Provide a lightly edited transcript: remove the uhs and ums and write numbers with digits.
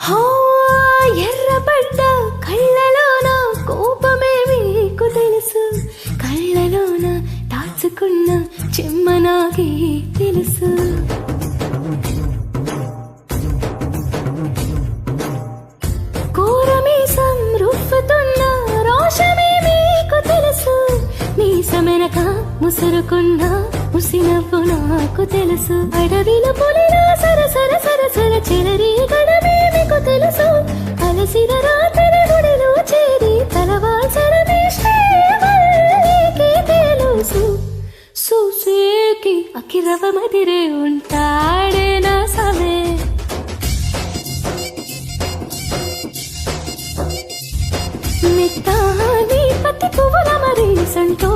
హో ఎర్రబడ్డ కళ్ళలోన కోపమే మీకు తెలుసు, కళ్ళలోన దాచుకున్న చెమ్మ నాకే తెలుసు. కోరమీసం రుఫ్ఫుతున్న రోషమే మీకు తెలుసు, మీసమెనక ముసురుకున్న ముసినవ్వు నాకు తెలుసు. అడవిలో పులిలా సరసర సరసర చెలరీ గడమే మీకు తెలుసు, అలసిన రాత్రి గుడిలో చేరి తలవాల్సడమే శ్రీవల్లికి తెలుసు. సూసేకి అకిరవ మదిరే ఉంటాడే నా సమే, మిత్తాని పతి పువ్వుల మరి సంటో